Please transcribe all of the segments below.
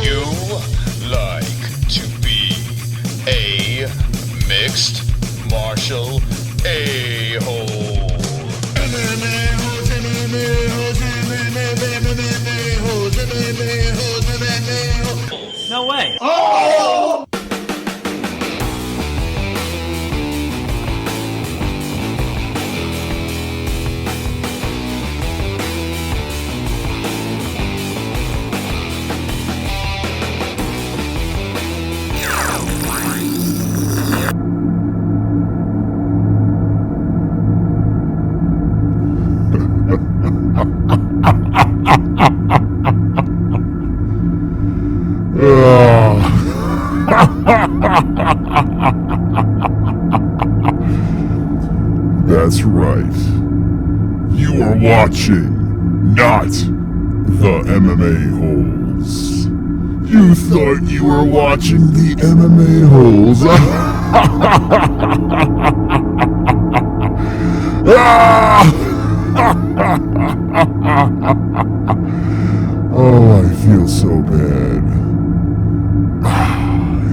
You like to be a mixed martial a-hole. No way. Oh! That's right. You are watching not the MMA-Holes. You thought you were watching the MMA-Holes. Oh, I feel so bad.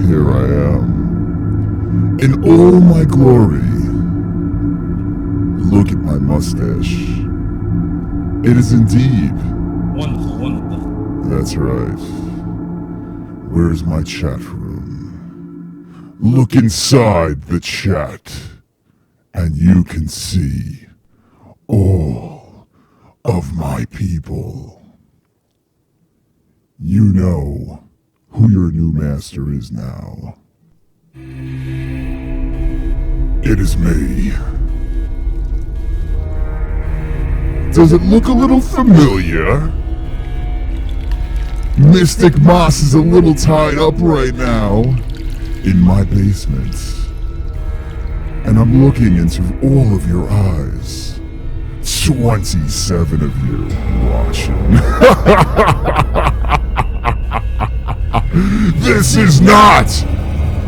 Here I am. In all my glory. Look at my mustache. It is indeed. Wonderful, wonderful. That's right. Where's my chat room? Look inside the chat, and you can see all of my people. You know who your new master is now. It is me. Does it look a little familiar? Mystic Moss is a little tied up right now in my basement. And I'm looking into all of your eyes. 27 of you watching. This is not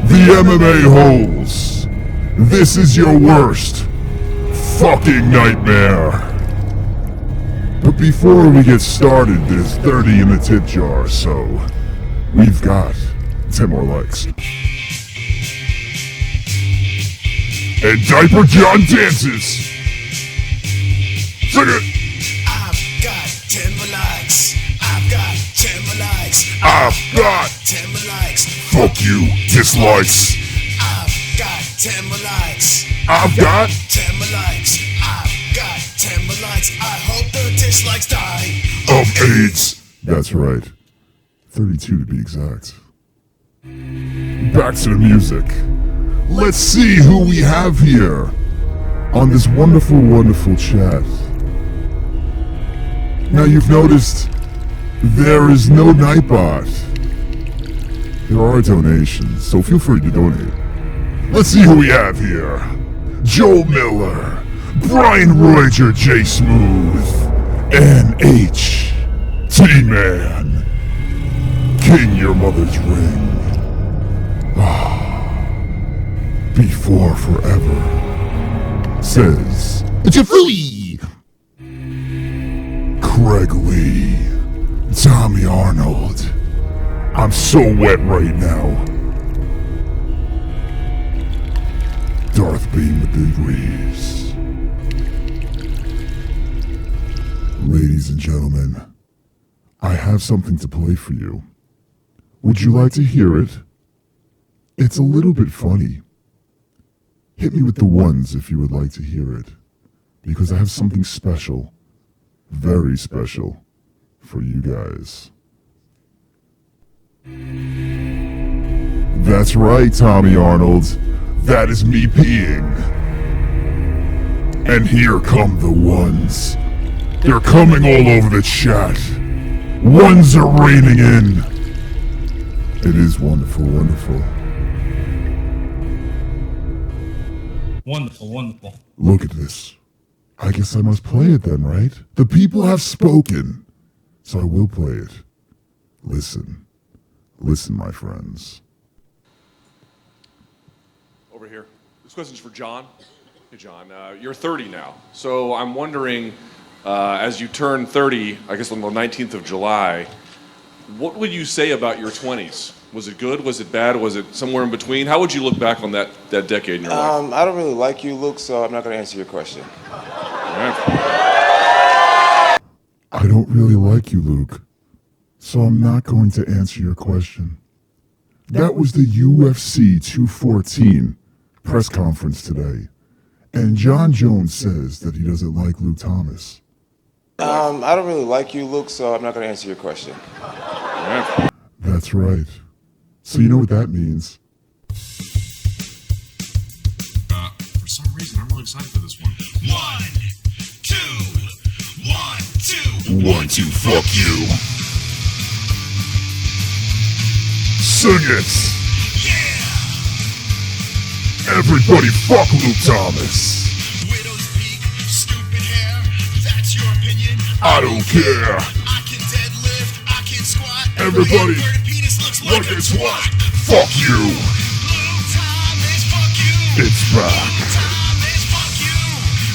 the MMA-Holes. This is your worst fucking nightmare. But before we get started, there's 30 in the tip jar, so we've got 10 more likes. And Diaper John dances. Sing it. I've got 10 more likes. I've got 10 more likes. I've got 10 more likes. fuck you dislikes. I've got 10 more likes. I've got 10 more likes. I've got 10 more likes. I hope the dislikes die of AIDS. That's right. 32 to be exact. Back to the music. Let's see who we have here on this wonderful, wonderful chat. Now you've noticed there is no Nightbot. There are donations, so feel free to donate. Let's see who we have here. Joel Miller, Brian Reuter, J Smooth, NH, T-Man, King Your Mother's Ring. Before Forever says Jafooey, Craig Lee, Tommy Arnold. I'm so wet right now. Darth Beam the Big Breeze. Ladies and gentlemen, I have something to play for you. Would you like to hear it? It's a little bit funny. Hit me with the ones if you would like to hear it, because I have something special, very special, for you guys. That's right, Tommy Arnold. That is me peeing. And here come the ones. They're coming all over the chat. Ones are raining in. It is wonderful, wonderful. Wonderful, wonderful. Look at this. I guess I must play it then, right? The people have spoken, so I will play it. Listen. Listen, my friends. Over here. This question's for John. Hey, John, you're 30 now. So I'm wondering, as you turn 30, I guess on the 19th of July, what would you say about your 20s? Was it good? Was it bad? Was it somewhere in between? How would you look back on that decade in your life? I don't really like you, Luke, so I'm not going to answer your question. I don't really like you, Luke, so I'm not going to answer your question. That was the UFC 214 press conference today, and John Jones says that he doesn't like Luke Thomas. I don't really like you, Luke, so I'm not going to answer your question. That's right. So you know what that means. For some reason, I'm really excited for this one. 1, 2, 1, 2. 1, 2, fuck you. Sing it. Yeah. Everybody fuck Luke Thomas. Widow's peak, stupid hair. That's your opinion. I don't care. I can deadlift, I can squat. Everybody, Inverted penis looks like look a at twat. what? Fuck you. Luke Thomas, fuck you. It's back. Luke Thomas, fuck you.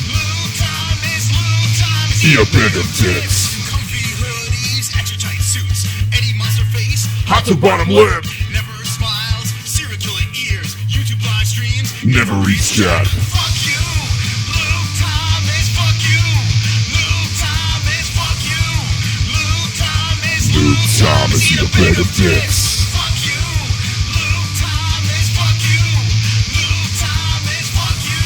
Luke Thomas, Luke Thomas. Eat a bag of dicks. Comfy hoodies, extra tight suits. Eddie Monster face. Hot to bottom lip. Never smiles. Serial killer ears. YouTube live streams. Never reach that. Fuck you. Luke Thomas, fuck you. Luke Thomas, fuck you. Luke Thomas, Luke Thomas, eat a bag of dicks. fuck you. Luke Thomas, fuck you. Luke Thomas, fuck you.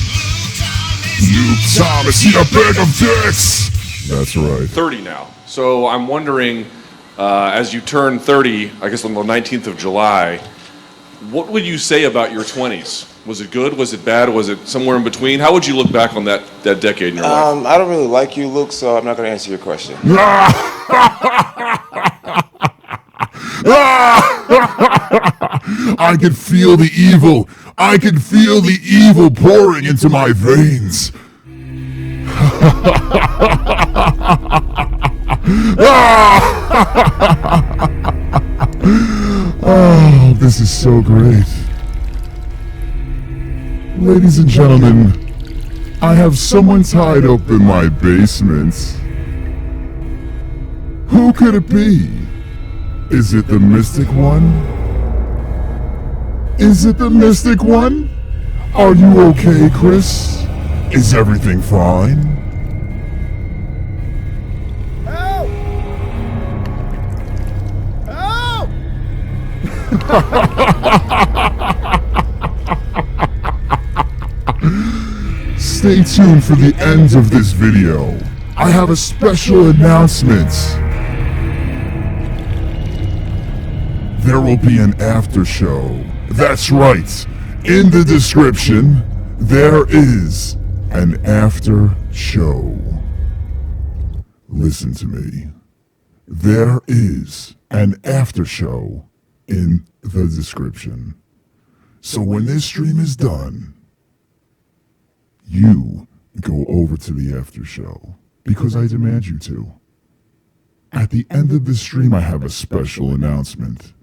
Luke Thomas. Luke Thomas, eat a bag of dicks. That's right. 30 now. So I'm wondering, as you turn 30, I guess on the 19th of July, what would you say about your 20s? Was it good? Was it bad? Was it somewhere in between? How would you look back on that decade in your life? I don't really like you, Luke, so I'm not going to answer your question. I can feel the evil. I can feel the evil pouring into my veins. Oh, this is so great. Ladies and gentlemen, I have someone tied up in my basement. Who could it be? Is it the Mystic One? Is it the Mystic One? Are you okay, Chris? Is everything fine? Stay tuned for the end of this video. I have a special announcement. There will be an after show. That's right. In the description, there is an after show. Listen to me. There is an after show in the description. So when this stream is done, you go over to the after show because I demand you to. At the end of the stream, I have a special announcement.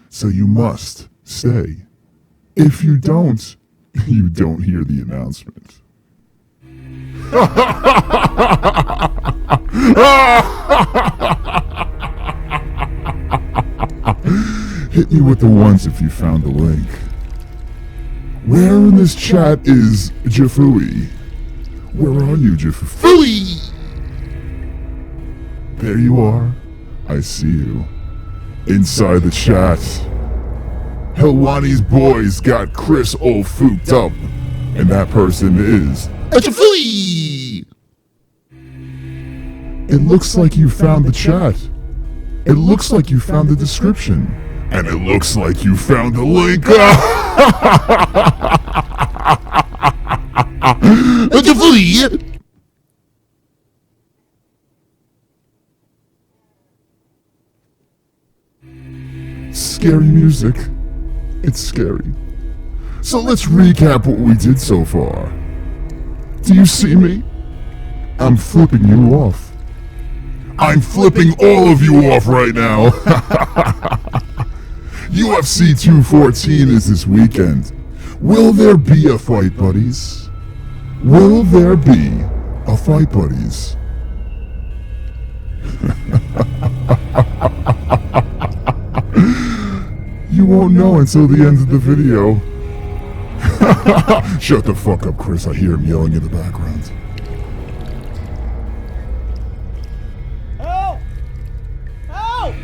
So you must stay. If you don't hear the announcement. Hit me with the ones if you found the link. Where in this chat is Jafui? Where are you, Jafui? There you are. I see you. Inside the chat. Helwani's boys got Chris all fooked up. And that person is Jafui! It looks like you found the chat. It looks like you found the description. And it looks like you found the link. Scary music. It's scary. So let's recap what we did so far. Do you see me? I'm flipping you off. I'm flipping all of you off right now. UFC 214 is this weekend. Will there be a fight, buddies? Will there be a fight buddies? You won't know until the end of the video. Shut the fuck up, Chris. I hear him yelling in the background. Help! Help!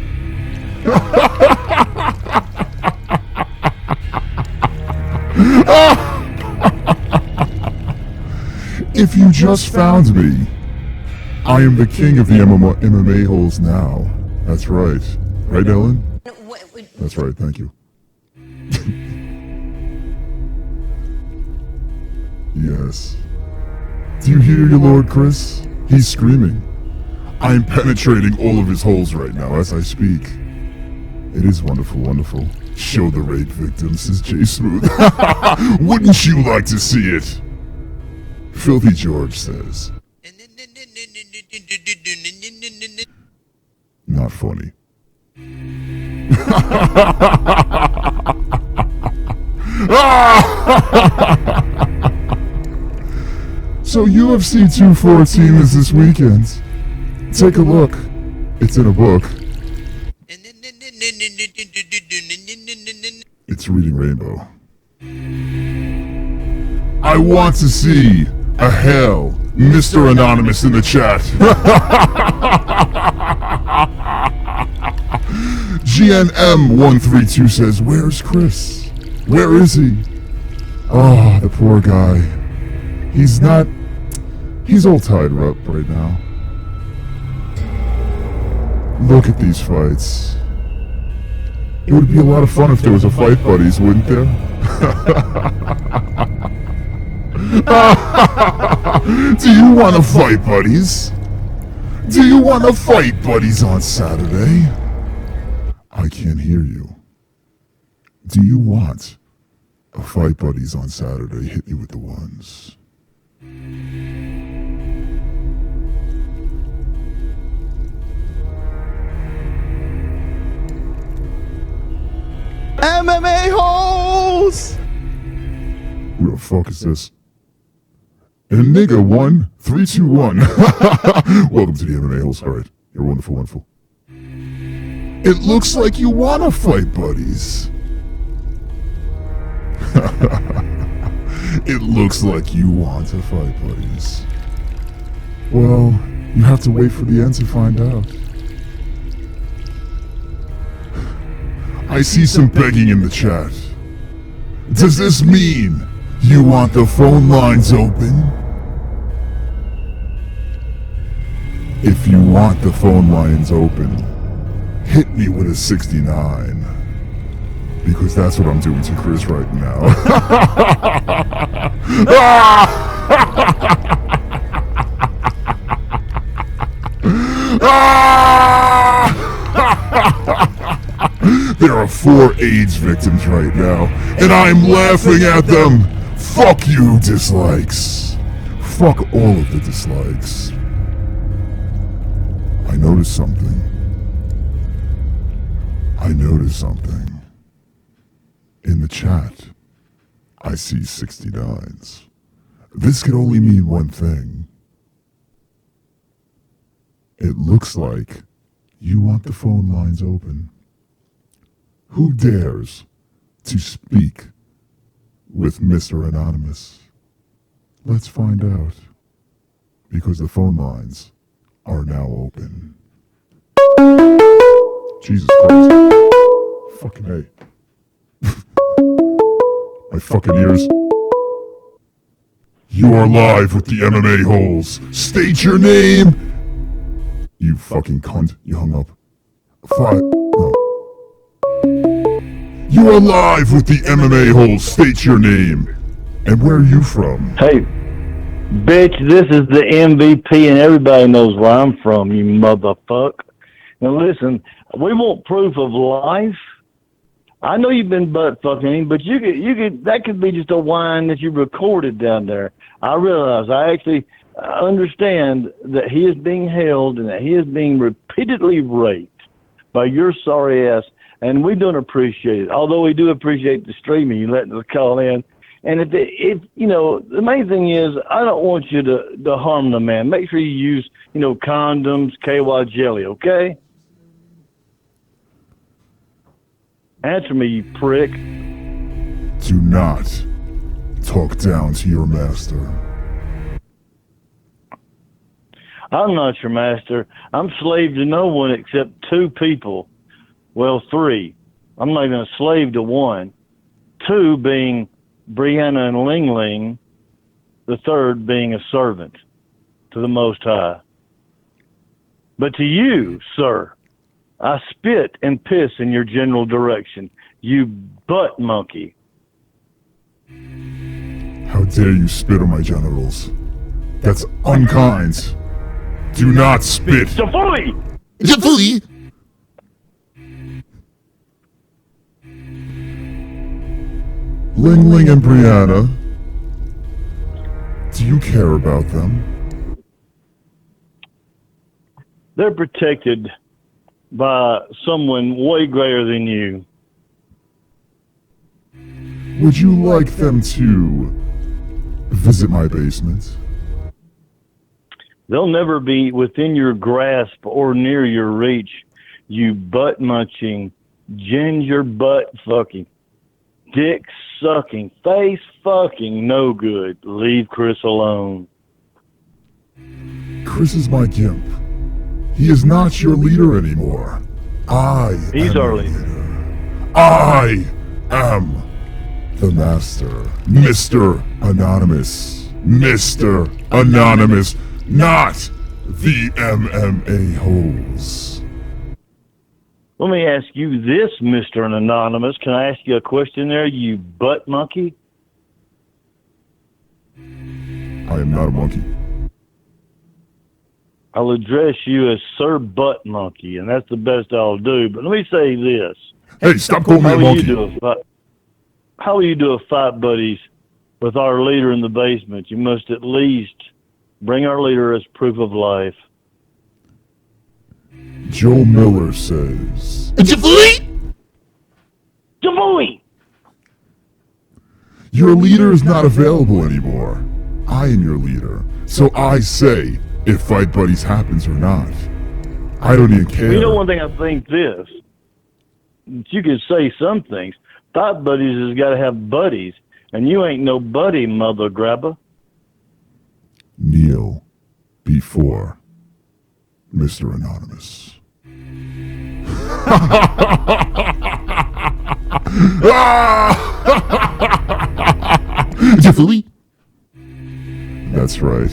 If you just found me, I am the king of the MMA holes now. That's right. Right, Ellen? That's right, thank you. Yes. Do you hear your Lord Chris? He's screaming. I am penetrating all of his holes right now as I speak. It is wonderful, wonderful. Show the rape victims, says Jay Smooth. Wouldn't you like to see it? Filthy George says. Not funny. So UFC 214 is this weekend. Take a look. It's in a book. It's reading Rainbow. I want to see a hell, Mr. Anonymous in the chat. GNM132 says, where's Chris? Where is he? Oh, the poor guy. He's all tied up right now. Look at these fights. It would be a lot of fun if there was a fight buddies, wouldn't there? Do you want to fight buddies? Do you want to fight buddies on Saturday? I can't hear you. Do you want a fight buddies on Saturday? Hit me with the ones. Mma-Holes! Who the fuck is this? And nigga 1321. Welcome to the MMA-Holes. Alright, you're wonderful, wonderful. It looks like you wanna fight buddies. It looks like you want to fight buddies. Well, you have to wait for the end to find out. I see some begging in the chat. Does this mean you want the phone lines open? If you want the phone lines open, hit me with a 69. Because that's what I'm doing to Chris right now. There are 4 AIDS victims right now, and I'm laughing at them. Fuck you, dislikes. Fuck all of the dislikes. I noticed something. In the chat, I see 69s. This could only mean one thing. It looks like you want the phone lines open. Who dares to speak with Mr. Anonymous? Let's find out. Because the phone lines are now open. Jesus Christ. Fucking A. My fucking ears. You are live with the MMA-Holes. State your name! You fucking cunt. You hung up. No. You are live with the MMA-Holes. State your name. And where are you from? Hey, bitch, this is the MVP and everybody knows where I'm from, you motherfucker. Now listen, we want proof of life. I know you've been butt fucking him, but you could that could be just a whine that you recorded down there. I realize, I actually understand that he is being held and that he is being repeatedly raped by your sorry ass, and we don't appreciate it. Although we do appreciate the streaming, you letting us call in. And if you know, the main thing is, I don't want you to harm the man. Make sure you use, you know, condoms, KY jelly, okay? Answer me, you prick. Do not talk down to your master. I'm not your master. I'm slave to no one except two people. Well, three. I'm not even a slave to one. Two being Brianna and Ling Ling. The third being a servant to the Most High. But to you, sir, I spit and piss in your general direction, you butt monkey. How dare you spit on my genitals? That's unkind. Do not spit. Stuffy! Stuffy! Ling Ling and Brianna, do you care about them? They're protected by someone way greater than you. Would you like them to visit my basement? They'll never be within your grasp or near your reach, you butt munching, ginger butt fucking, dick sucking, face fucking, no good. Leave Chris alone. Chris is my gimp. He is not your leader anymore. He's am our your leader. I am the master. Mr. Anonymous. Mr. Anonymous. Not the Mma-Holes. Let me ask you this, Mr. Anonymous. Can I ask you a question there, you butt monkey? I am not a monkey. I'll address you as Sir Butt Monkey, and that's the best I'll do. But let me say this. Hey, stop calling me a monkey. How will you do a fight buddies with our leader in the basement? You must at least bring our leader as proof of life. Joe Miller says... Javoy! Your leader is not available anymore. I am your leader. So I say if fight buddies happens or not. I don't even care. You know one thing I think this. You can say some things. Fight buddies has got to have buddies. And you ain't no buddy, mother grabber. Kneel before Mr. Anonymous. That's right.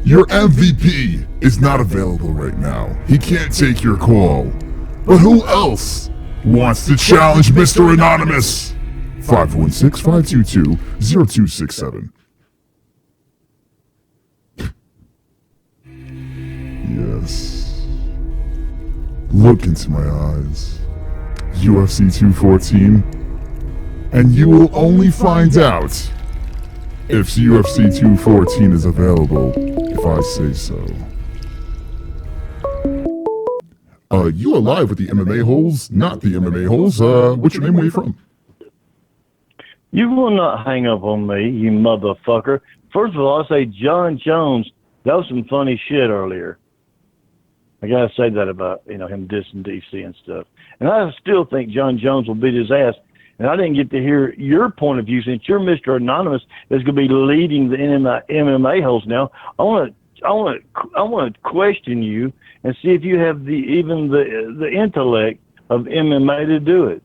Your MVP is not available right now. He can't take your call. But who else wants to challenge Mr. Anonymous? 516-522-0267. Yes. Look into my eyes. UFC 214. And you will only find out if UFC 214 is available if I say so. You are live with the Mma-Holes, not the Mma-Holes. What's your name? Where are you from? You will not hang up on me, you motherfucker. First of all, I say John Jones. That was some funny shit earlier. I gotta say that about, you know, him dissing DC and stuff. And I still think John Jones will beat his ass. And I didn't get to hear your point of view since you're Mr. Anonymous that's gonna be leading the Mma-Holes now. I want to question you and see if you have the intellect of MMA to do it.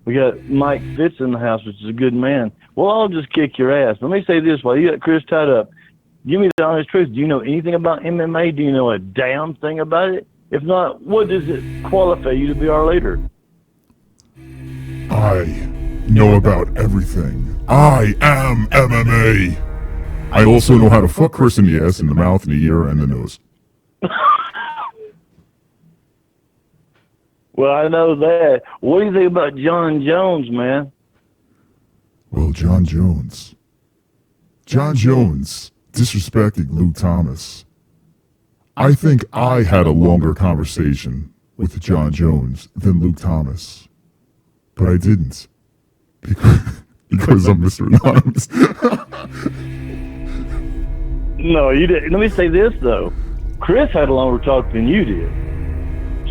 We got Mike Fitz in the house, which is a good man. Well, I'll just kick your ass. Let me say this while you got Chris tied up. Give me the honest truth. Do you know anything about MMA? Do you know a damn thing about it? If not, what does it qualify you to be our leader? I know about everything. I am MMA. I also know how to fuck Chris in the ass, in the mouth, in the ear, and the nose. Well, I know that. What do you think about John Jones, man? Well, John Jones disrespecting Luke Thomas. I think I had a longer conversation with John Jones than Luke Thomas. But I didn't. Because I'm Mr. Anonymous. No, you didn't. Let me say this, though. Chris had a longer talk than you did.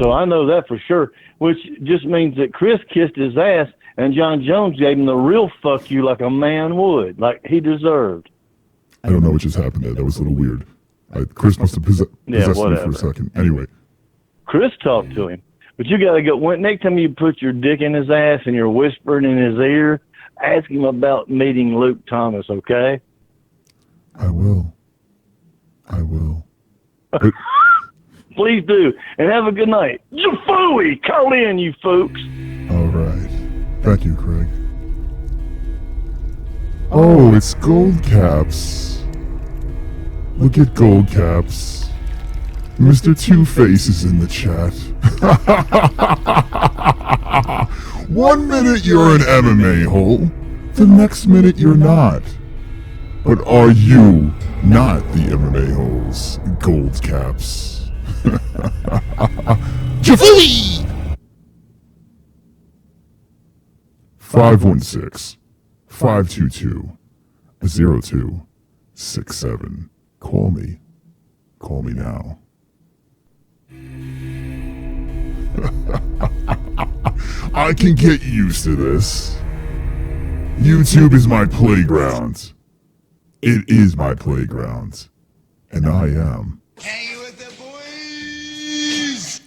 So I know that for sure, which just means that Chris kissed his ass and John Jones gave him the real fuck you like a man would, like he deserved. I don't know what just happened there. That was a little weird. Chris must have possessed me for whatever. a second. Anyway. Chris talked to him. But you got to go, next time you put your dick in his ass and you're whispering in his ear, ask him about meeting Luke Thomas, okay? I will. But, Please do. And have a good night. Jafooey! Call in, you folks. all right. Thank you, Craig. Oh, it's Gold Caps. Look at Gold Caps. Mr. Two-Face is in the chat. 1 minute you're an MMA hole, the next minute you're not. But are you not the MMA holes, Gold Caps? Jafooey! 516-522-0267. Call me. Call me now. I can get used to this. YouTube is my playground. It is my playground. And I am. Hanging with the boys.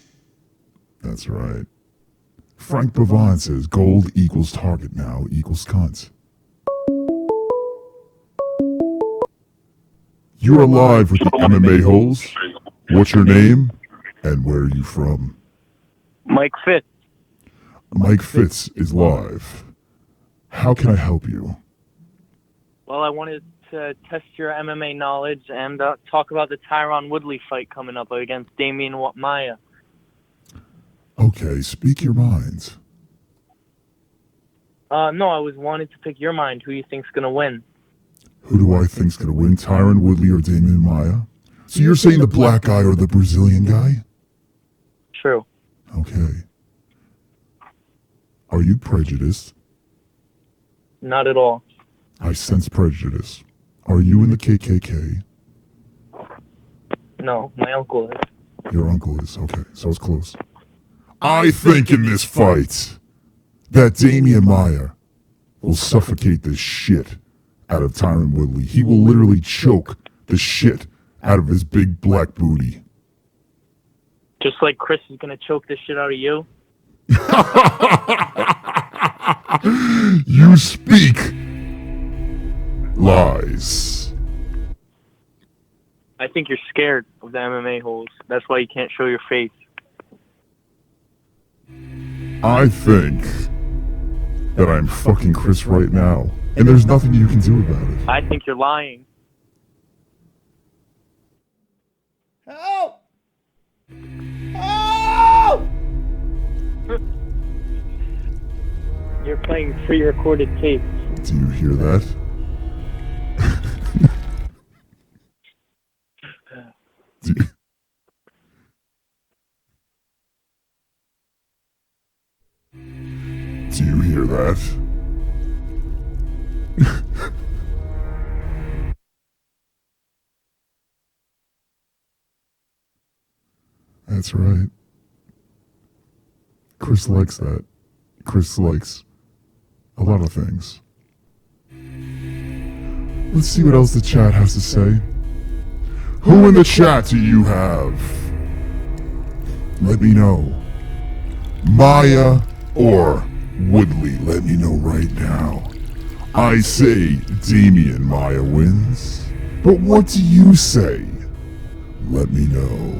That's right. Frank Bavon says gold equals target now equals cunt. You're alive with the MMA holes. What's your name? And where are you from? Mike Fitz. Mike Fitz is live. How can I help you? Well, I wanted to test your MMA knowledge and talk about the Tyron Woodley fight coming up against Damian Maia. Okay, speak your mind. No, I was wanting to pick your mind. Who you think's gonna win? Who do I think's gonna win, Tyron Woodley or Damian Maia? So you're saying the black guy or the Brazilian guy? True. Okay. Are you prejudiced? Not at all. I sense prejudice. Are you in the KKK? No, my uncle is. Your uncle is. Okay, so it's close. I think in this fight that Damian Maia will suffocate the shit out of Tyron Woodley. He will literally choke the shit out of his big black booty. Just like Chris is gonna choke the shit out of you. You speak lies. I think you're scared of the MMA holes. That's why you can't show your face. I think that I'm fucking Chris right now, and there's nothing you can do about it. I think you're lying. Help! Help! You're playing pre-recorded tapes. Do you hear that? do, do you hear that? That's right. Chris likes that. Chris likes a lot of things. Let's see what else the chat has to say. Who in the chat do you have? Let me know. Maia or Woodley, let me know right now. I say Damian Maia wins, but what do you say? Let me know.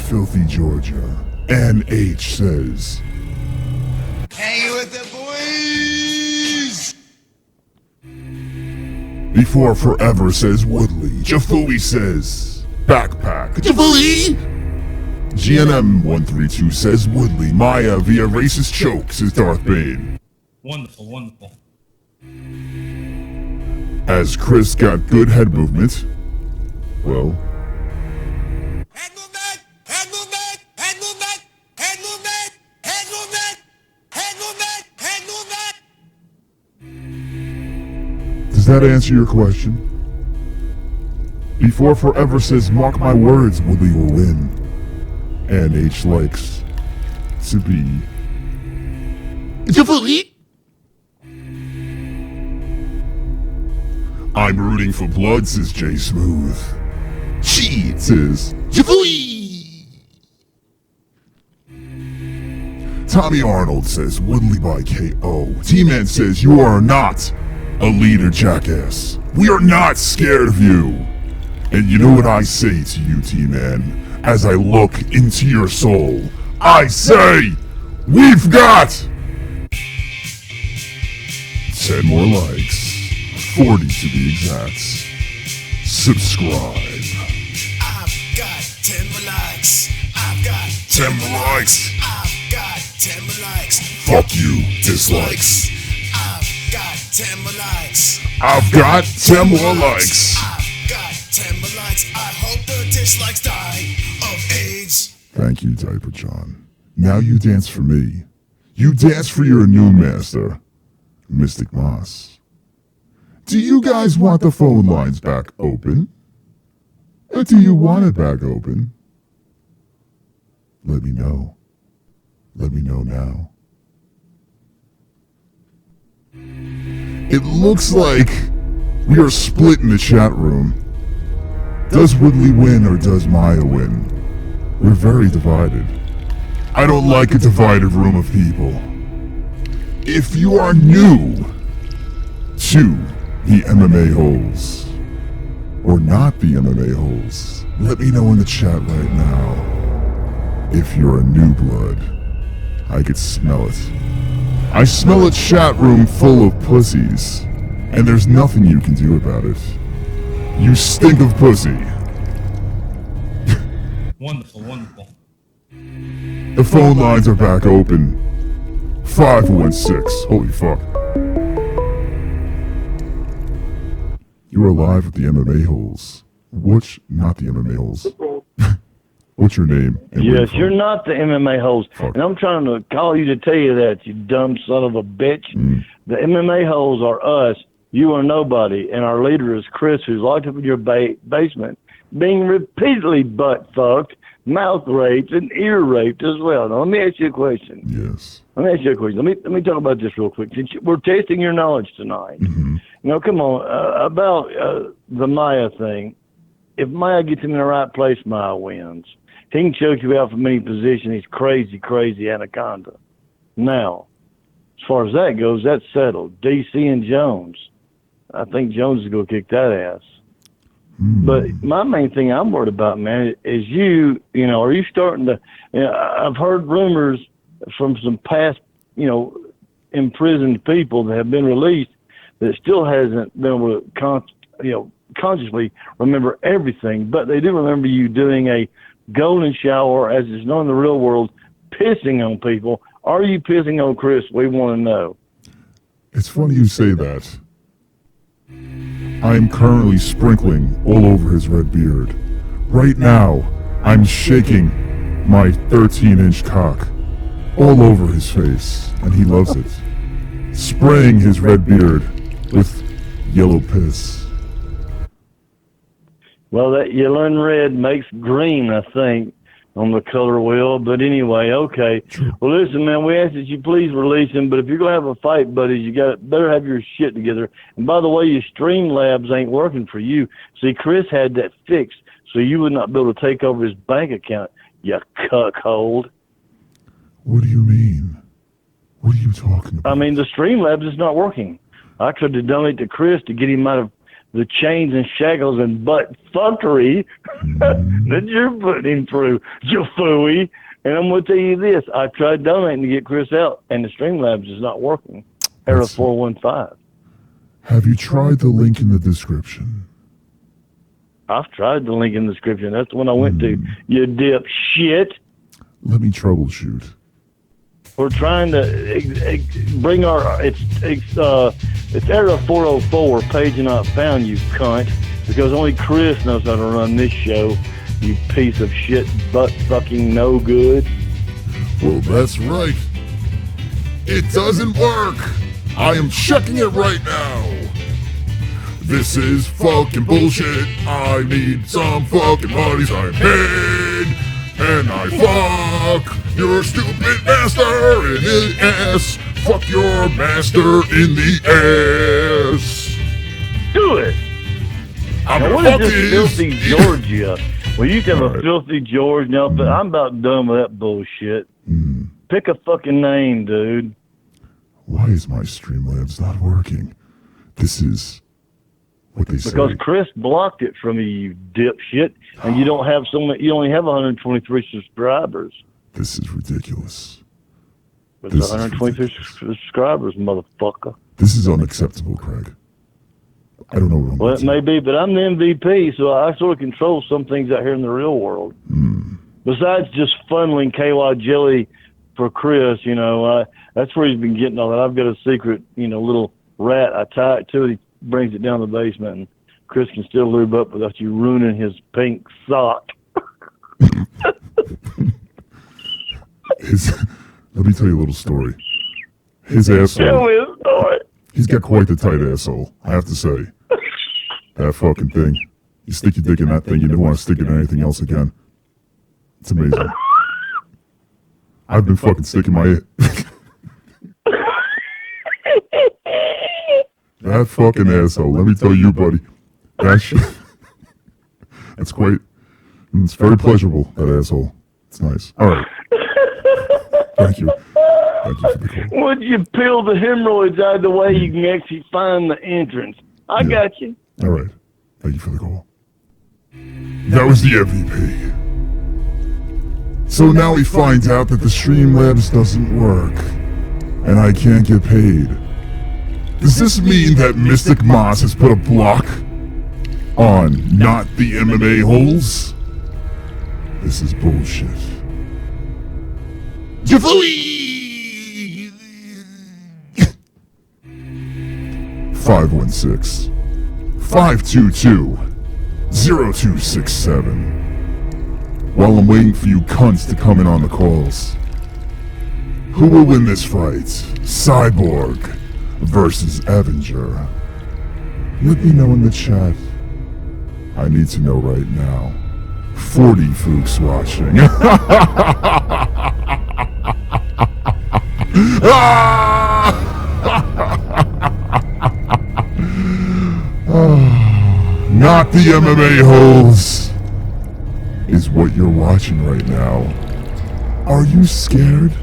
Filthy Georgia. NH says, Hanging with the boys. Before Forever says Woodley. Jafooey says Backpack. Jafooey! GNM132 says Woodley. Maia via racist choke says Darth Bane. Wonderful, wonderful. As Chris got good head movement, well, Head movement. Head movement. Head movement. Head movement. Head movement. Head movement. Head that answer your question? Before Forever says, mark my words, Woodley will win. And H likes to be... I'm rooting for blood, says J Smooth. She says, Tommy Arnold says, Woodley by KO. T-Man says, you are not a leader, jackass. We are not scared of you. And you know what I say to you, T-Man, as I look into your soul? I say, we've got 10 more likes, 40 to be exact. Subscribe. I've got 10 more likes. I've got 10 more likes. I've got 10 more likes. Fuck you, dislikes. I've got 10 more likes. I've got 10 more likes. I've got 10 more likes. I hope the dislikes die of AIDS. Thank you, Diaper John. Now you dance for me. You dance for your new master, Mystic Moss. Do you guys want the phone lines back open? Or do you want it back open? Let me know. Let me know now. It looks like we are split in the chat room. Does Woodley win or does Maya win? We're very divided. I don't like a divided room of people. If you are new to the MMA-Holes, or not the MMA-Holes, let me know in the chat right now. If you're a new blood, I could smell it. I smell a chat room full of pussies, and there's nothing you can do about it. You stink of pussy. Wonderful, wonderful. The phone lines are back open. 516. Holy fuck. You are live with the MMA-Holes. Not the MMA-Holes. What's your name? Yes, you're not the MMA-Holes. Fuck. And I'm trying to call you to tell you that, you dumb son of a bitch. The MMA-Holes are us. You are nobody. And our leader is Chris, who's locked up in your basement, being repeatedly butt-fucked, mouth raped, and ear raped as well. Now, let me ask you a question. Yes. Let me ask you a question. Let me talk about this real quick. Since we're testing your knowledge tonight. Come on. About the Maya thing. If Maya gets him in the right place, Maya wins. He can choke you out from any position. He's crazy, crazy anaconda. Now, as far as that goes, that's settled. DC and Jones. I think Jones is going to kick that ass. But my main thing I'm worried about, man, is are you starting to, I've heard rumors from some past, imprisoned people that have been released that still hasn't been able to, consciously remember everything, but they do remember you doing a golden shower, as is known in the real world, pissing on people. Are you pissing on Chris? We want to know. It's funny you say that. I am currently sprinkling all over his red beard. Right now, I'm shaking my 13-inch cock all over his face, and he loves it. Spraying his red beard with yellow piss. Well, that yellow and red makes green, I think, on the color wheel. But anyway, okay. Well, listen, man, we ask that you please release him. But if you're going to have a fight, buddies, you better have your shit together. And by the way, your Streamlabs ain't working for you. See, Chris had that fixed, so you would not be able to take over his bank account, you cuckold. What do you mean? What are you talking about? I mean, the Streamlabs is not working. I tried to donate to Chris to get him out of the chains and shackles and butt fuckery that you're putting him through, you fooey. And I'm going to tell you this. I tried donating to get Chris out, and the Streamlabs is not working. Error 415. Have you tried the link in the description? I've tried the link in the description. That's the one I went to. You dipshit. Let me troubleshoot. We're trying to bring it's error 404, page not found, you cunt, because only Chris knows how to run this show, you piece of shit, butt fucking no good. Well, that's right. It doesn't work. I am checking it right now. This is fucking bullshit. I need some fucking buddies. I'm paid and I fuck your stupid master in the ass. Fuck your master in the ass. Do it. I'm Now, gonna what fuck is this his. filthy Georgia? Well, you can have Alright. a filthy George now, but I'm about done with that bullshit. Pick a fucking name, dude. Why is my Streamlabs not working? This is what they say. Because Chris blocked it from you dipshit, and you don't have so many. You only have 123 subscribers. This is ridiculous. With This is 123 ridiculous. subscribers, motherfucker. This is unacceptable, Craig. I don't know what I'm Well, going it may be, but I'm the MVP, so I sort of control some things out here in the real world. Besides just funneling KY jelly for Chris, you know, that's where he's been getting all that. I've got a secret, you know, little rat. I tie it to it. He brings it down the basement, and Chris can still lube up without you ruining his pink sock. Let me tell you a little story. His asshole. Tell me a story. He's got quite the tight asshole, I have to say. That fucking thing. You stick your dick in that thing, you never want to stick it in anything else again. It's amazing. I've been fucking sticking my... That fucking asshole, let me tell you, buddy. That shit... That's quite... It's very pleasurable, that asshole. It's nice. Alright. Thank you. Thank you for the call. Would you peel the hemorrhoids out of the way you can actually find the entrance? I got you. All right. Thank you for the call. That was the MVP. So now he finds out that the Streamlabs doesn't work, and I can't get paid. Does this mean that Mystic Moss has put a block on not the MMA-Holes? This is bullshit. Jafooey! 516-522-0267. While I'm waiting for you cunts to come in on the calls, who will win this fight? Cyborg versus Avenger? Let me know in the chat. I need to know right now. 40 Fooks watching. Not the MMA-Holes is what you're watching right now. Are you scared?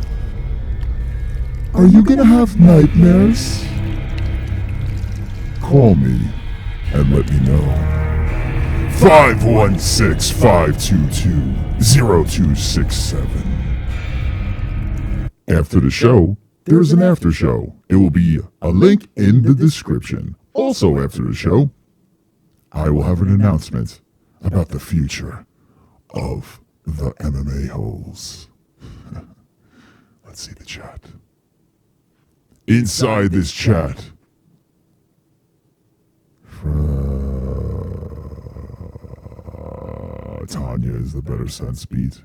Are you gonna have nightmares? Call me and let me know. 516-522-0267. After the show, there's an after show. It will be a link in the description. Also after the show, I will have an announcement about the future of the MMA-Holes. Let's see the chat. Inside this chat, Tanya is the better sense beat.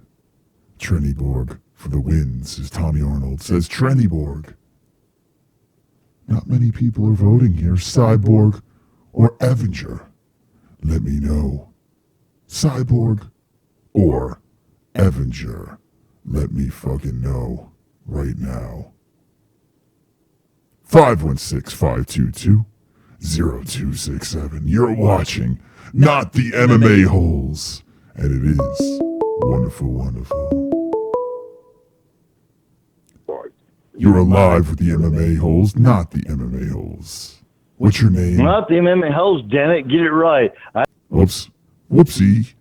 Treniborg for the win, says Tommy Arnold. Says Treniborg. Not many people are voting here. Cyborg or Avenger? Let me know. Cyborg or Avenger? Let me fucking know right now. 516-522-0267. You're watching Not the MMA-Holes. And it is wonderful, wonderful. You're alive with the MMA-Holes, not the MMA-Holes. What's your name? Not the MMA-Holes, damn it. Get it right. Whoops. Whoopsie.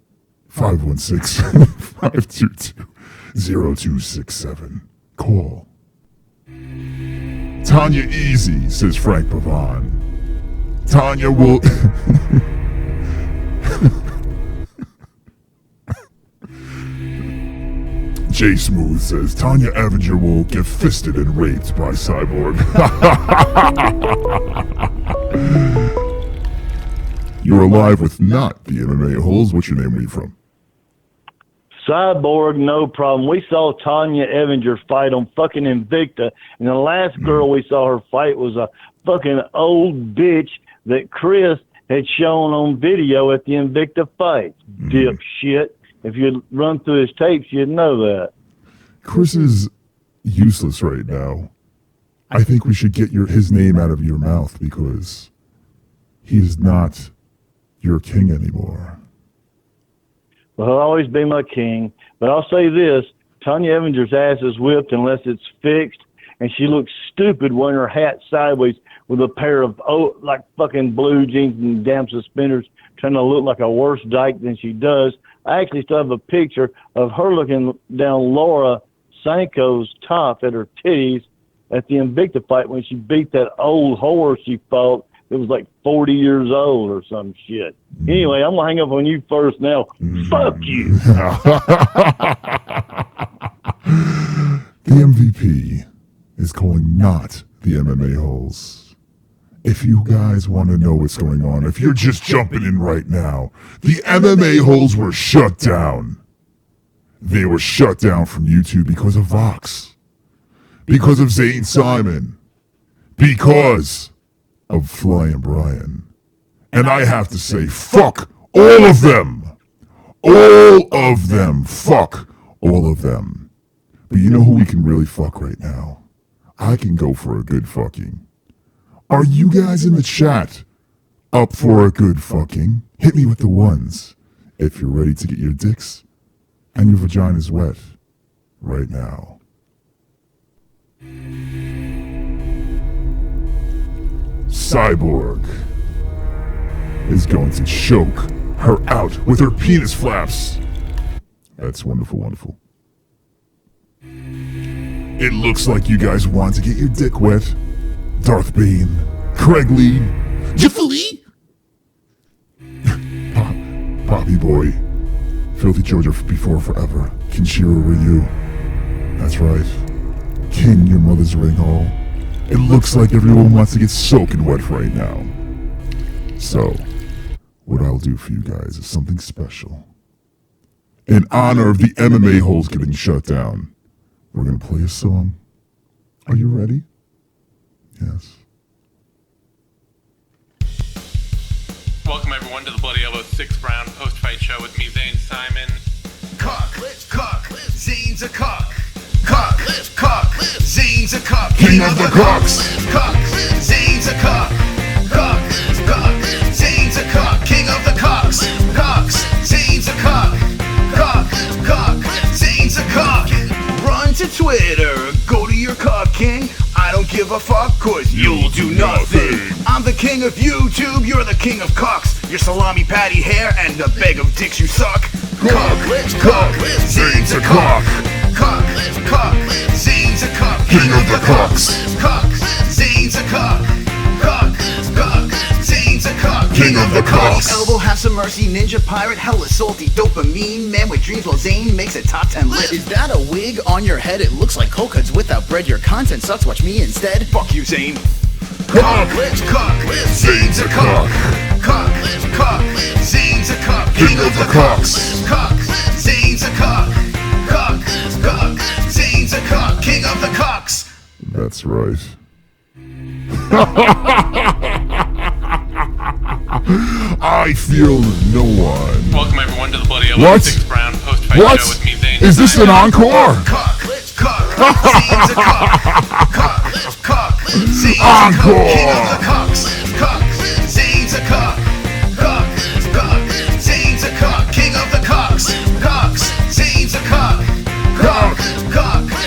516-522-0267. Call. Tanya Easy, says Frank Pavon. Tanya will... Jay Smooth says, Tanya Avenger will get fisted and raped by Cyborg. You're alive with not the MMA-Holes. What's your name? Where are you from? Cyborg, no problem. We saw Tanya Avenger fight on fucking Invicta, and the last girl we saw her fight was a fucking old bitch that Chris had shown on video at the Invicta fight. Dipshit. If you run through his tapes, you'd know that. Chris is useless right now. I think we should get his name out of your mouth because he is not your king anymore. Well, he'll always be my king. But I'll say this, Tanya Evanger's ass is whipped unless it's fixed, and she looks stupid wearing her hat sideways with a pair of, like fucking blue jeans and damn suspenders, trying to look like a worse dyke than she does. I actually still have a picture of her looking down Laura Sanko's top at her titties at the Invicta fight when she beat that old whore she fought that was like 40 years old or some shit. Anyway, I'm going to hang up on you first now. Fuck you. The MVP is calling not the MMA holes. If you guys want to know what's going on, if you're just jumping in right now, the MMA holes were shut down. They were shut down from YouTube because of Vox, because of Zane Simon, because of Flying Brian. And I have to say, fuck all of them. All of them. Fuck all of them. But you know who we can really fuck right now? I can go for a good fucking. Are you guys in the chat up for a good fucking? Hit me with the ones if you're ready to get your dicks and your vaginas wet right now. Cyborg is going to choke her out with her penis flaps. That's wonderful, wonderful. It looks like you guys want to get your dick wet. Darth Bane, Craig Lee, Jiffa Lee, Bobby Boy, Filthy Jojo before forever, Kinshiro Ryu. That's right. King, your mother's ring hall. It looks like everyone wants to get soaking wet right now. So, what I'll do for you guys is something special. In honor of the MMA holes getting shut down, we're gonna play a song. Are you ready? Yes. Welcome everyone to the Bloody Elbow 6th round post-fight show with me, Zane Simon. Cock, Zane's a cock. Cock, Zane's a cock. King of the cocks. Cock, Zane's a cock. Cock, Zane's a cock. King of the cocks. Cocks, Zane's a cock. Cock, Zane's a cock. Run to Twitter, go to your cock king. I don't give a fuck, cause you'll do nothing. I'm the king of YouTube, you're the king of cocks. Your salami patty hair and the bag of dicks you suck. Cock, Zane's a cock. Cock, Zane's a cock. King of the cocks. Cock, Zane's a cock. Cock, Zane's a cock. King of the cocks. Elbow, have some mercy, ninja pirate, hella salty, dopamine, man with dreams while Zane makes a top 10 list. Is that a wig on your head? It looks like cokeheads without bread. Your content sucks, watch me instead. Fuck you, Zane. Cock, Zane's a cock. Cock, Zane's a cock. King of the cocks. Cock, Zane's a cock. Cock, Zane's a cock. King of the cocks. That's right. I feel no one. Welcome everyone to the Bloody Elbow What? 6th round post-fight What? show with me, Zane Is this an Simon. encore? Cock, Zane's a cock. Cock, Zane's a cock. Encore. King of the cocks. Cock, Zane's a cock. Cock, Zane's a cock. King of the cocks. Cocks, Zane's a cock. Cock,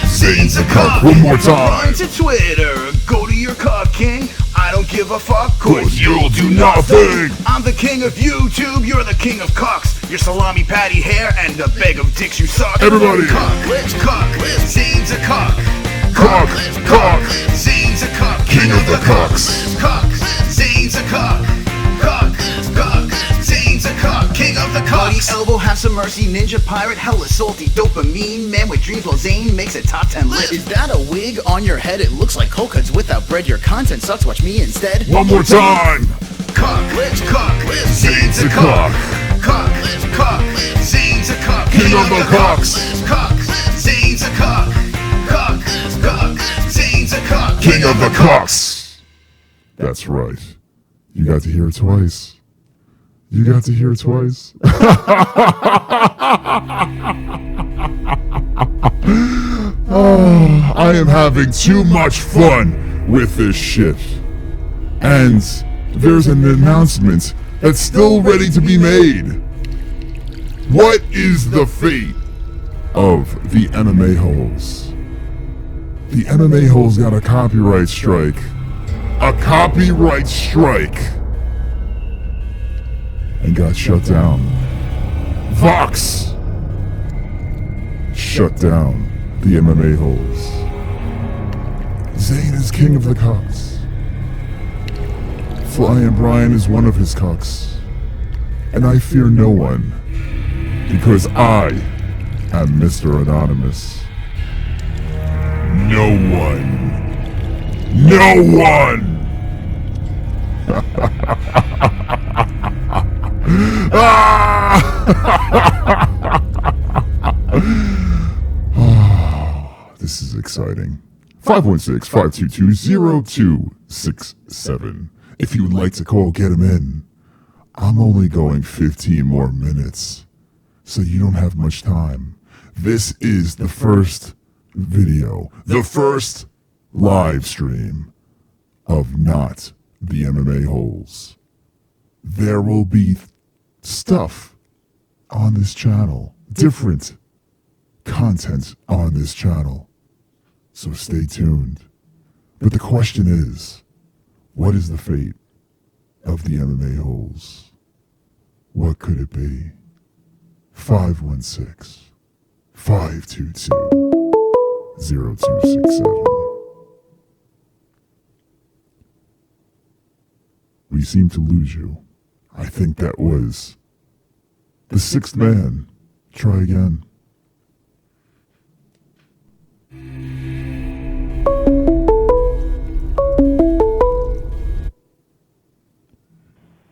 Zane's a cock. One more time. Run to Twitter, go to your cock king. I don't give a fuck, Cause you'll do nothing. I'm the king of YouTube, you're the king of cocks. Your salami patty hair and the bag of dicks you suck. Everybody. Cock, Zane's a cock. Cock, Zane's a cock. King of the cocks. Cock, Zane's a cock. Cock, Zane's a cock. King of the cocks. Bloody elbow, have some mercy, ninja pirate, hella salty, dopamine, man with dreams while Zane makes a top 10 list. Is that a wig on your head? It looks like cokeheads without bread. Your content sucks, watch me instead. One more time. Cock, Zane's a cock. Cock, Zane's a cock. King of the cocks. Cock, Zane's a cock. Cock, Zane's a cock. King of the cocks. That's right. You got to hear it twice. You got to hear it twice? Oh, I am having too much fun with this shit. And there's an announcement that's still ready to be made. What is the fate of the MMA-Holes? The MMA-Holes got a copyright strike. A copyright strike. And got shut down. Vox shut down the MMA-Holes. Zayn is king of the cocks. Flying Brian is one of his cocks. And I fear no one, because I am Mr. Anonymous. No one. No one! Oh, this is exciting. 516-522-0267. If you would like to call, get him in. I'm only going 15 more minutes, so you don't have much time. This is the first video, the first live stream of Not the MMA-Holes. There will be stuff on this channel, different content on this channel, so stay tuned. But the question is, what is the fate of the MMA-Holes? What could it be? 516-522-0267. We seem to lose you. I think that was the sixth man. Try again.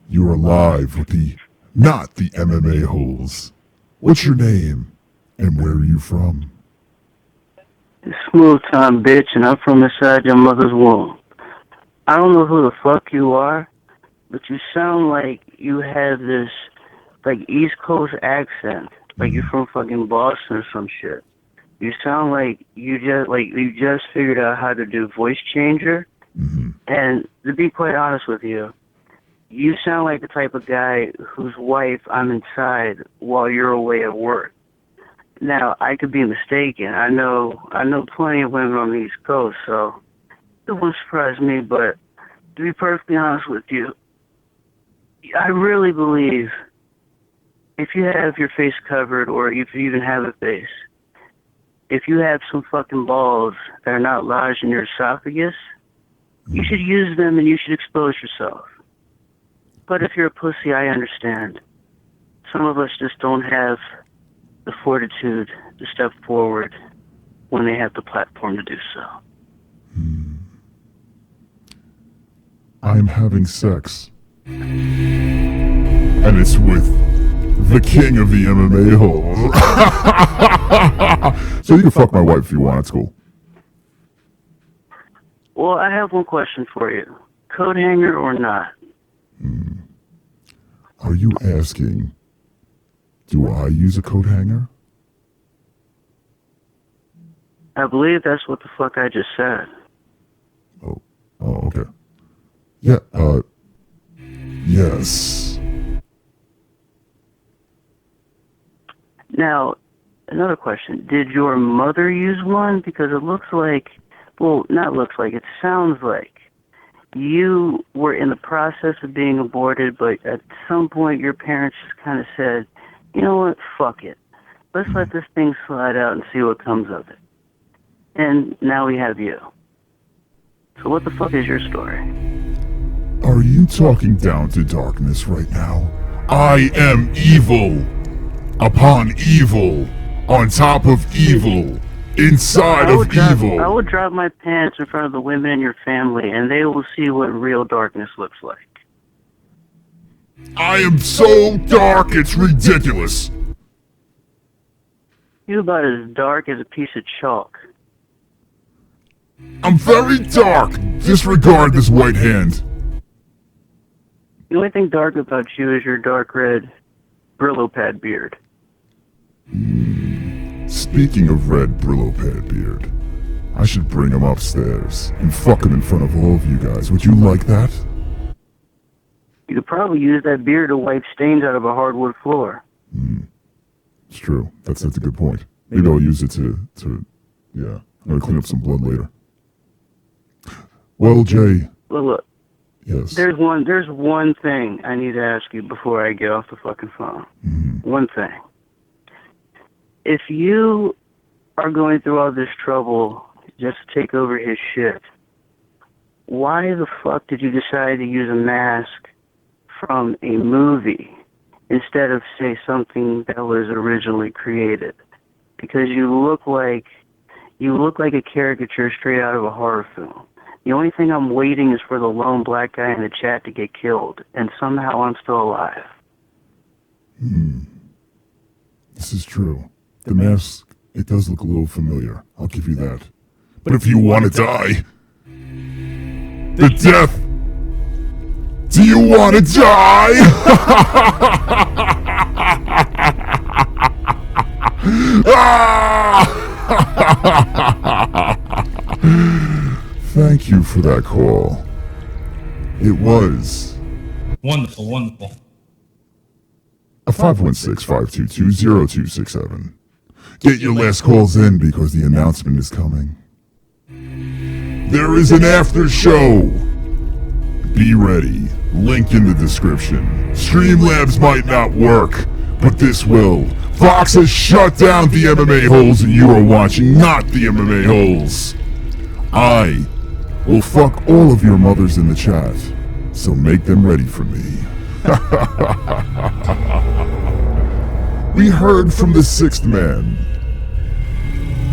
You are live with the Not the MMA-Holes. What's your name and where are you from? Smooth time, bitch, and I'm from inside your mother's womb. I don't know who the fuck you are, but you sound like you have this, like, East Coast accent. Like you're from fucking Boston or some shit. You sound like you just figured out how to do voice changer. And to be quite honest with you, you sound like the type of guy whose wife I'm inside while you're away at work. Now, I could be mistaken. I know plenty of women on the East Coast, so it won't surprise me, but to be perfectly honest with you, I really believe if you have your face covered, or if you even have a face, if you have some fucking balls that are not lodged in your esophagus, you should use them and you should expose yourself. But if you're a pussy, I understand. Some of us just don't have the fortitude to step forward when they have the platform to do so. I'm having sex. And it's with the king of the MMA-Holes. So you can fuck my wife if you want, it's cool. Well, I have one question for you. Coat hanger or not? Are you asking, do I use a coat hanger? I believe that's what the fuck I just said. Oh, okay. Yeah, yes. Now, another question. Did your mother use one? Because it looks like, well, not looks like, it sounds like you were in the process of being aborted, but at some point your parents just kind of said, you know what, fuck it. Let's let this thing slide out and see what comes of it. And now we have you. So what the fuck is your story? Are you talking down to darkness right now? I am evil upon evil, on top of evil, inside of evil. I will drop my pants in front of the women in your family, and they will see what real darkness looks like. I am so dark, it's ridiculous. You're about as dark as a piece of chalk. I'm very dark. Disregard this white hand. The only thing dark about you is your dark red Brillo pad beard. Speaking of red Brillo pad beard, I should bring him upstairs and fuck him in front of all of you guys. Would you like that? You could probably use that beard to wipe stains out of a hardwood floor. It's true. That's a good point. Maybe I'll use it to yeah. I'm gonna clean up some blood later. Well, Jay. Look. Yes. There's one thing I need to ask you before I get off the fucking phone. One thing. If you are going through all this trouble just to take over his shit, why the fuck did you decide to use a mask from a movie instead of, say, something that was originally created? Because you look like a caricature straight out of a horror film. The only thing I'm waiting is for the lone black guy in the chat to get killed, and somehow I'm still alive. This is true. The mask, it does look a little familiar. I'll give you that. But if you want to die, the death. Do you want to die? Thank you for that call. It was Wonderful. a 516-522-0267. Get your last calls in because the announcement is coming. There is an after show. Be ready. Link in the description. Streamlabs might not work, but this will. Fox has shut down the MMA holes and you are watching not the MMA holes. I will fuck all of your mothers in the chat, so make them ready for me. We heard from the sixth man.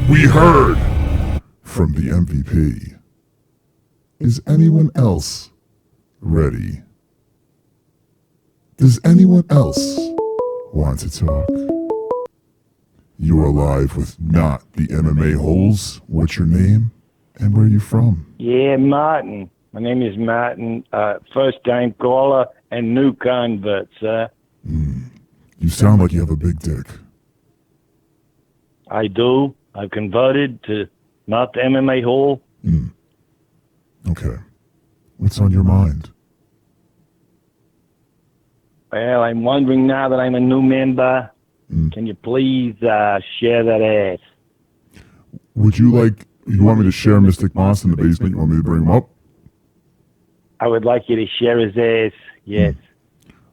We heard from the MVP. Is anyone else ready? Does anyone else want to talk? You are live with not the MMA holes. What's your name and where are you from? Yeah, Martin. My name is Martin. First time caller and new convert, sir. You sound like you have a big dick. I do. I've converted to not the MMA hole. Okay. What's on your mind? Well, I'm wondering now that I'm a new member, can you please share that ass? Would you want me to share Mystic Moss in the basement? You want me to bring him up? I would like you to share his ass, yes.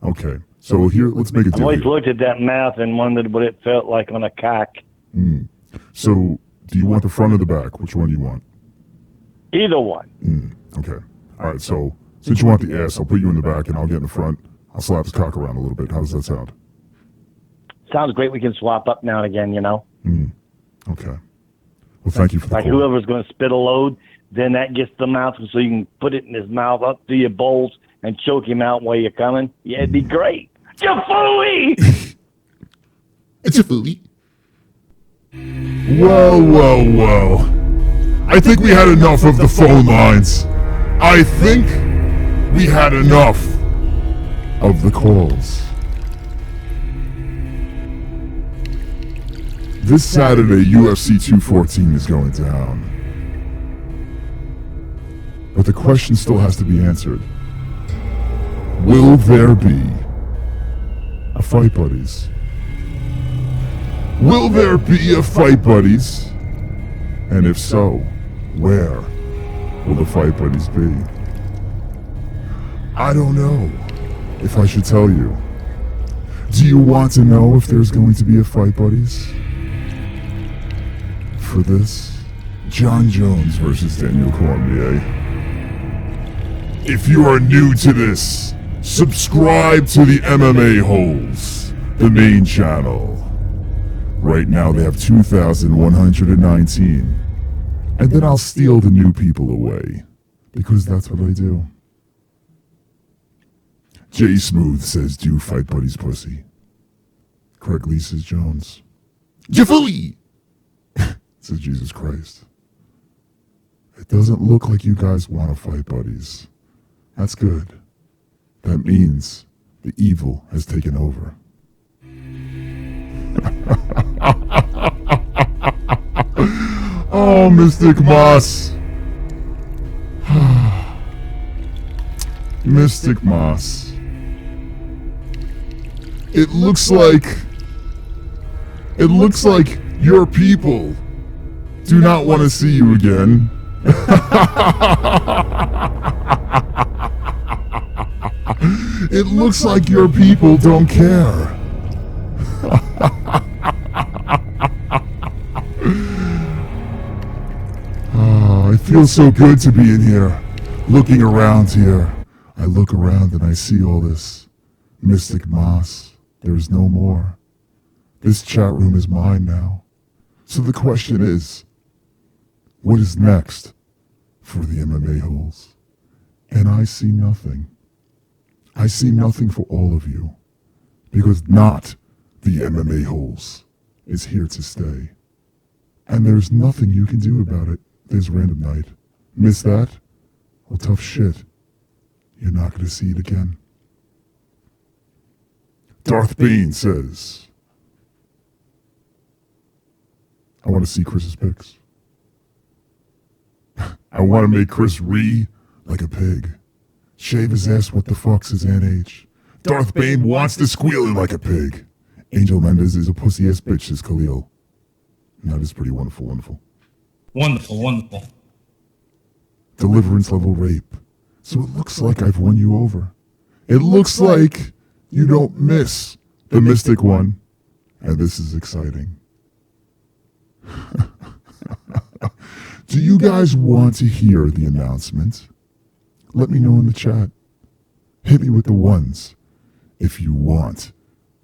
Okay. So here, let's make a I deal always here. looked at that mouth and wondered what it felt like on a cock. So, do you want the front or the back? Which one do you want? Either one. Okay. All right, so since you want the ass, I'll put you in the back and I'll get in the front. I'll slap his cock around a little bit. How does that sound? Sounds great. We can swap up now and again, you know. Okay. Well, thank you for the Like call. whoever's going to spit a load, then that gets the mouth so you can put it in his mouth up to your bowls and choke him out while you're coming. Yeah, it'd be great. Jafooey! It's a fooey. Whoa. I think we had enough of the phone lines. I think we had enough of the calls. This Saturday, UFC 214 is going down. But the question still has to be answered. Will there be a Fight Buddies? Will there be a Fight Buddies? And if so, where will the Fight Buddies be? I don't know if I should tell you. Do you want to know if there's going to be a Fight Buddies? For this, John Jones versus Daniel Cormier. If you are new to this, subscribe to the MMA Holes, the main channel. Right now they have 2,119. And then I'll steal the new people away. Because that's what I do. Jay Smooth says, do Fight Buddies pussy. Craig Lee says Jones. Jafooey! Says Jesus Christ. It doesn't look like you guys want to fight buddies. That's good. That means the evil has taken over. Oh, Mystic Moss. Mystic Moss. It looks like your people do not want to see you again. It looks like your people don't care. Oh, it feels so good to be in here, looking around here. I look around and I see all this mystic moss. There's no more. This chat room is mine now. So the question is, what is next for the Mma-Holes? And I see nothing. I see nothing for all of you, because not the Mma-Holes is here to stay. And there's nothing you can do about it this random night. Miss that? Well, tough shit. You're not going to see it again. Darth Bane says, I want to see Chris's pics. I want to make Chris like a pig. Shave his ass, what the fuck's his age? Darth Bane wants to squeal like a pig. Angel Mendez is a pussy-ass bitch, says Khalil. And that is pretty wonderful, wonderful. Wonderful, wonderful. Deliverance level rape. So it looks like I've won you over. It looks like you don't miss the mystic one. And this is exciting. Do you guys want to hear the announcement? Let me know in the chat. Hit me with the ones if you want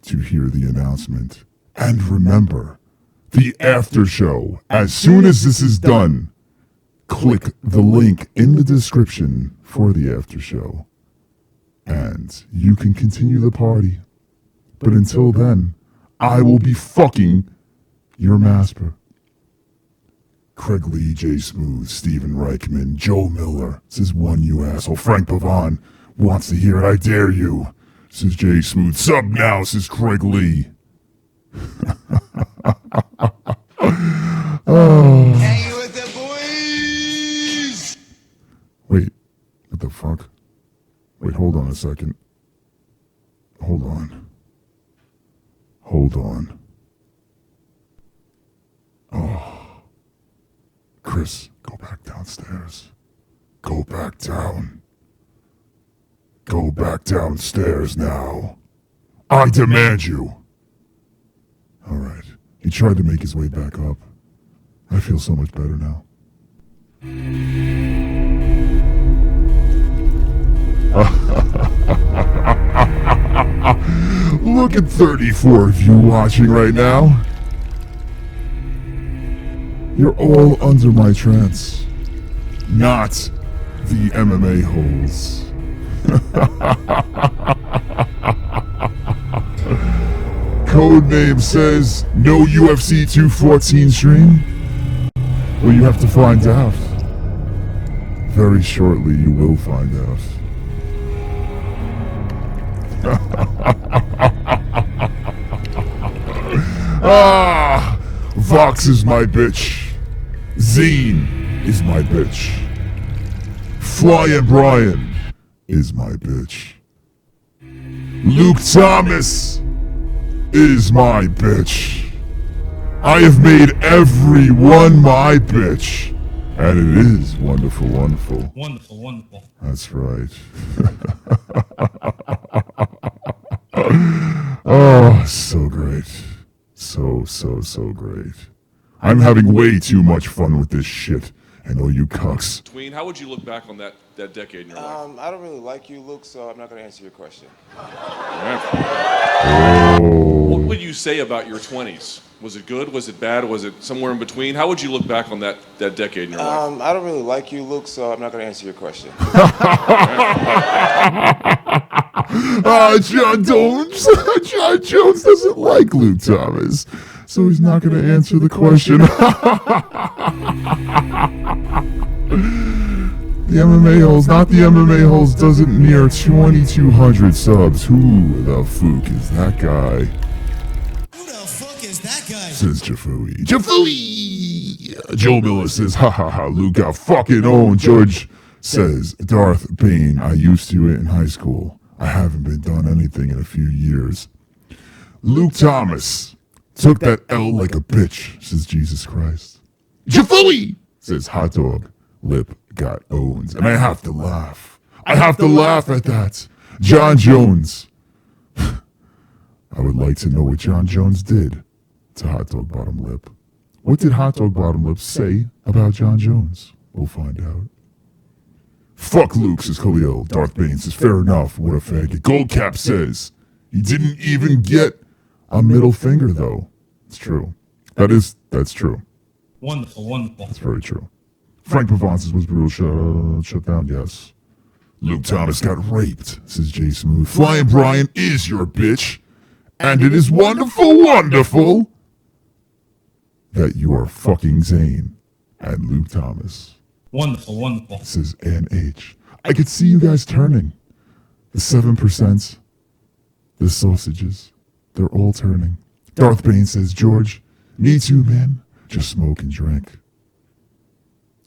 to hear the announcement. And remember, the after show, as soon as this is done, click the link in the description for the after show. And you can continue the party. But until then, I will be fucking your master. Craig Lee, J Smooth, Steven Reichman, Joe Miller, says one you asshole. Frank Pavon wants to hear it, I dare you, says J Smooth. Sub now, says Craig Lee. Oh. Hang with the boys! Wait, what the fuck? Wait, hold on a second. Hold on. Hold on. Oh. Chris, go back downstairs. Go back down. Go back downstairs now. I demand you. All right. He tried to make his way back up. I feel so much better now. Look at 34 of you watching right now. You're all under my trance. Not the Mma-Holes. Codename says no UFC 214 stream. Well, you have to find out. Very shortly, you will find out. Ah, Vox is my bitch. Zine is my bitch. Flying Brian is my bitch. Luke Thomas is my bitch. I have made everyone my bitch. And it is wonderful, wonderful. Wonderful, wonderful. That's right. Oh, so great. So great. I'm having way too much fun with this shit. And all you cucks. Tween, how would you look back on that decade in your life? I don't really like you, Luke, so I'm not going to answer your question. What would you say about your 20s? Was it good? Was it bad? Was it somewhere in between? How would you look back on that decade in your life? I don't really like you, Luke, so I'm not going to answer your question. John Jones. John Jones doesn't like Luke Thomas, so he's not going to answer the question. The MMA-Holes, not the MMA-Holes, doesn't near 2,200 subs. Who the fuck is that guy? Who the fuck is that guy? Says Jafooey. Jafooey! Joe Miller says, ha ha ha, Luke got fucking owned. George says, Darth Bane, I used to it in high school. I haven't been done anything in a few years. Luke Thomas took that L like a bitch, says Jesus Christ. Jafooey! Says hot dog. Lip got owned. And I have to laugh. I have to laugh at that. John Jones. I would like to know what John Jones did to Hot Dog Bottom Lip. What did Hot Dog Bottom Lip say about John Jones? We'll find out. Fuck Luke, says Khalil. Darth Bane says, fair enough. What a faggot. Goldcap says, he didn't even get a middle finger, though. It's true. That's true. Wonderful, wonderful. That's very true. Frank Pavon says, was brutal shut down? Yes. Luke Thomas got raped, says Jay Smooth. Flying Brian is your bitch. And it is wonderful, wonderful that you are fucking Zane and Luke Thomas. Wonderful, wonderful. Says NH. I could see you guys turning. The 7%, the sausages, they're all turning. Darth Bane says, George, me too, man. Just smoke and drink.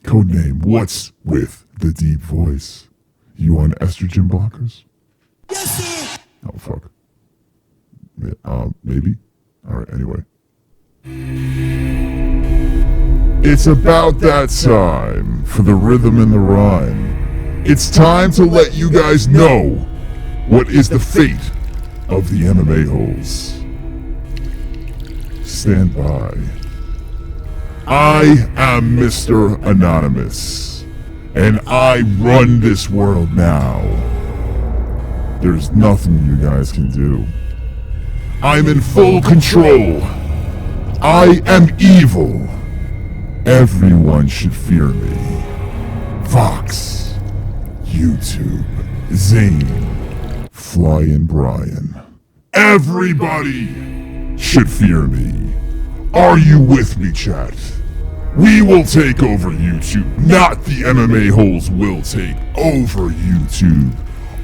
Codename, what's with the deep voice? You on estrogen blockers? Yes, sir. Oh, fuck. Maybe? Alright, anyway. It's about that time for the rhythm and the rhyme. It's time to let you guys know what is the fate of the MMA-Holes. Stand by. I am Mr. Anonymous, and I run this world now. There's nothing you guys can do. I'm in full control. I am evil. Everyone should fear me. Fox, YouTube, Zane, Flying Brian. Everybody should fear me. Are you with me, chat? We will take over YouTube, not the MMA-Holes will take over YouTube.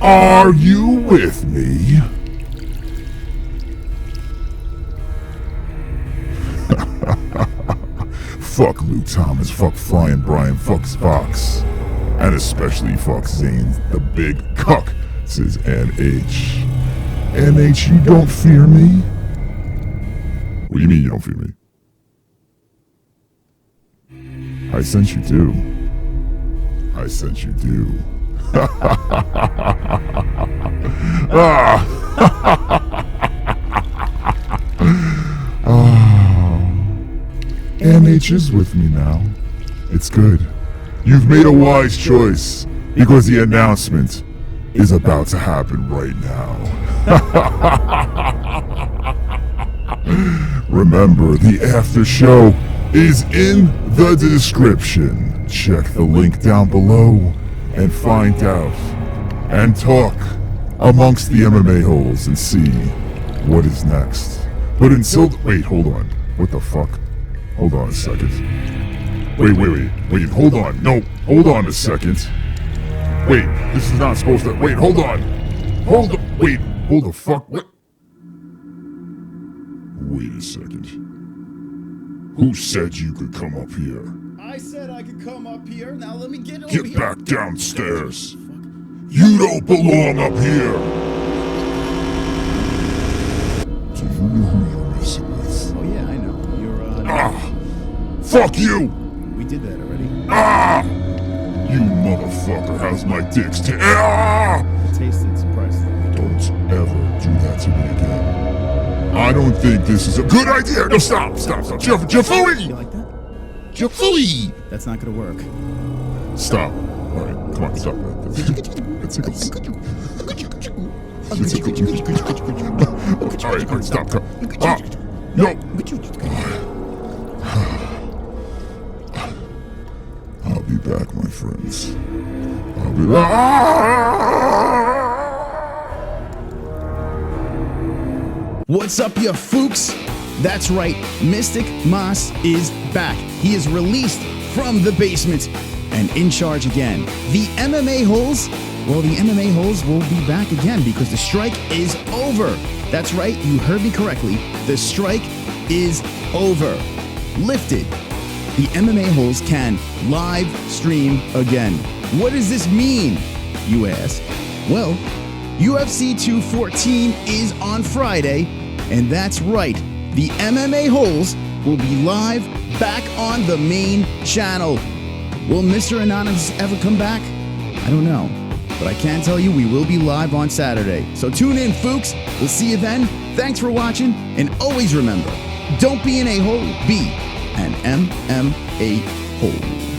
Are you with me? Fuck Luke Thomas, fuck Flying Brian, fuck Fox, and especially fuck Zane, the big cuck, says NH. NH, you don't fear me? What do you mean you don't fear me? I sense you do. I sense you do. NH is with me now. It's good. You've made a wise choice because the announcement is about to happen right now. Remember, the after show is in the description. Check the link down below and find out and talk amongst the MMA-Holes and see what is next. But until wait, hold on. What the fuck? Hold on a second. Wait, hold on. No, hold on a second. Wait, this is not supposed to, wait, hold on. Hold the fuck, what? Wait a second. Who said you could come up here? I said I could come up here. Now let me get over here. Get back downstairs. You don't belong up here. Do you know who you're messing with? Oh yeah, I know. You're Fuck you! We did that already. You motherfucker has my dick's Tasted surprisingly. Don't ever do that to me again. I don't think this is a good idea. No, stop. Jafooey! You like that? Jafooey! That's not gonna work. Stop. Alright, come on, stop that. It tickles. Alright, stop. No! I'll be back, my friends. I'll be What's up, you fooks? That's right, Mystic Moss is back. He is released from the basement. and in charge again. The MMA Holes, well, the MMA Holes will be back again because the strike is over. That's right, you heard me correctly. The strike is over. Lifted. The MMA Holes can live stream again. What does this mean, you ask? Well, UFC 214 is on Friday, and that's right. The MMA Holes will be live back on the main channel. Will Mr. Anonymous ever come back? I don't know. But I can tell you we will be live on Saturday. So tune in, Fooks. We'll see you then. Thanks for watching. And always remember, don't be an a-hole, be an MMA hole.